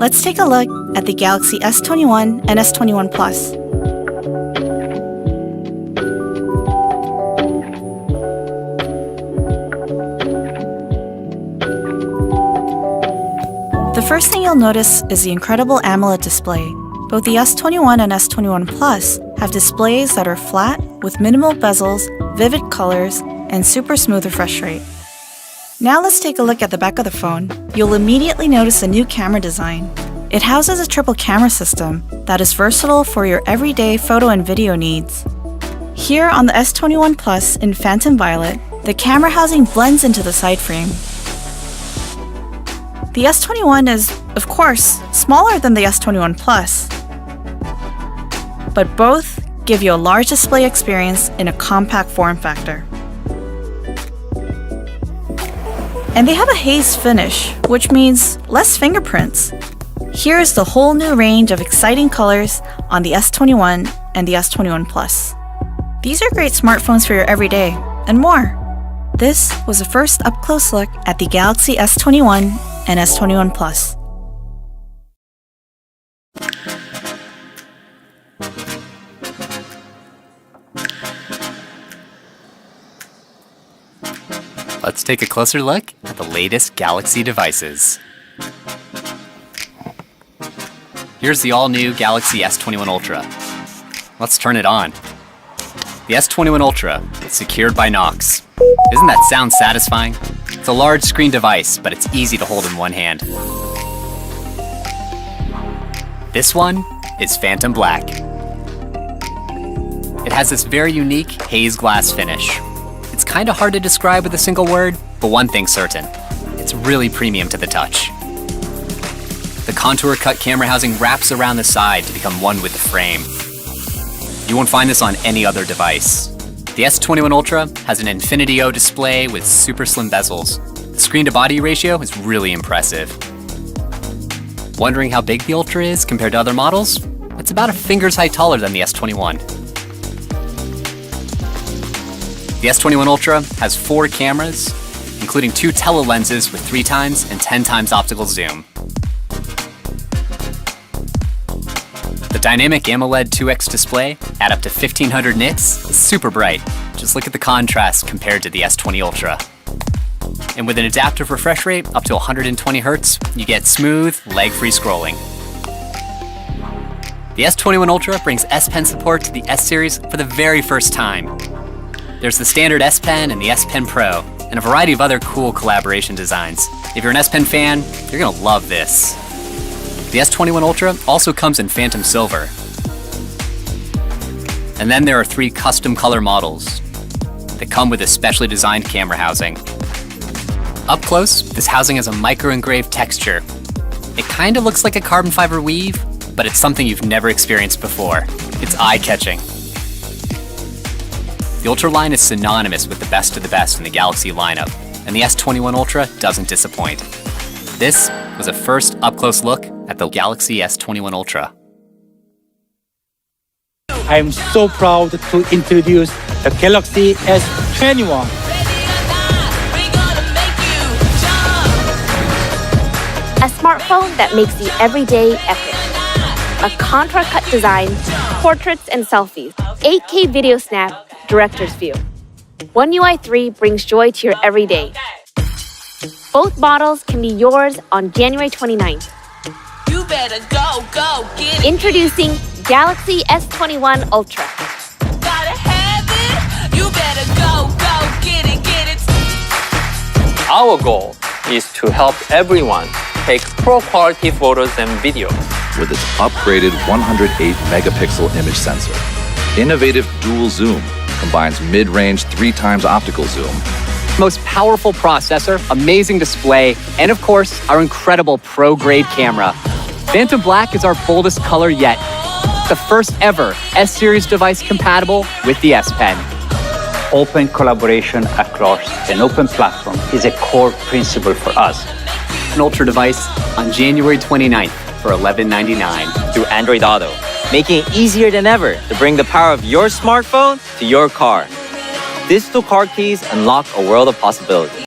Let's take a look at the Galaxy S21 and S21 Plus. The first thing you'll notice is the incredible AMOLED display. Both the S21 and S21 Plus have displays that are flat with minimal bezels, vivid colors, and super smooth refresh rate. Now let's take a look at the back of the phone. You'll immediately notice a new camera design. It houses a triple camera system that is versatile for your everyday photo and video needs. Here on the S21 Plus in Phantom Violet, the camera housing blends into the side frame. The S21 is, of course, smaller than the S21 Plus, but both give you a large display experience in a compact form factor. And they have a haze finish, which means less fingerprints. Here's the whole new range of exciting colors on the S21 and the S21 Plus. These are great smartphones for your everyday, and more. This was a first up-close look at the Galaxy S21 and S21 Plus. Let's take a closer look at the latest Galaxy devices. Here's the all-new Galaxy S21 Ultra. Let's turn it on. The S21 Ultra is secured by Knox. Doesn't that sound satisfying? It's a large screen device, but it's easy to hold in one hand. This one is Phantom Black. It has this very unique haze glass finish. It's kind of hard to describe with a single word, but one thing's certain. It's really premium to the touch. The contour cut camera housing wraps around the side to become one with the frame. You won't find this on any other device. The S21 Ultra has an Infinity O display with super slim bezels. The screen-to-body ratio is really impressive. Wondering how big the Ultra is compared to other models? It's about a finger's height taller than the S21. The S21 Ultra has 4 cameras, including 2 tele-lenses with 3x and 10x optical zoom. The dynamic AMOLED 2X display at up to 1500 nits is super bright. Just look at the contrast compared to the S20 Ultra. And with an adaptive refresh rate up to 120 Hz, you get smooth, lag-free scrolling. The S21 Ultra brings S Pen support to the S series for the very first time. There's the standard S Pen and the S Pen Pro, and a variety of other cool collaboration designs. If you're an S Pen fan, you're gonna love this. The S21 Ultra also comes in Phantom Silver. And then there are 3 custom color models that come with a specially designed camera housing. Up close, this housing has a micro-engraved texture. It kind of looks like a carbon fiber weave, but it's something you've never experienced before. It's eye-catching. The Ultra line is synonymous with the best of the best in the Galaxy lineup, and the S21 Ultra doesn't disappoint. This was a first up-close look at the Galaxy S21 Ultra. I am so proud to introduce the Galaxy S21. A smartphone that makes the everyday epic. A contour-cut design, portraits and selfies, 8K video snap, director's view. One UI 3 brings joy to your everyday. Both models can be yours on January 29th. You better go, get it. Introducing Galaxy S21 Ultra. Gotta have it. You better go, get it. Our goal is to help everyone take pro-quality photos and videos. With its upgraded 108 megapixel image sensor. Innovative dual zoom combines mid-range 3x optical zoom. Most powerful processor, amazing display, and of course, our incredible pro-grade camera. Phantom Black is our boldest color yet. The first ever S-Series device compatible with the S Pen. Open collaboration across an open platform is a core principle for us. An Ultra device on January 29th for $11.99. Through Android Auto, making it easier than ever to bring the power of your smartphone to your car. Digital car keys unlock a world of possibilities.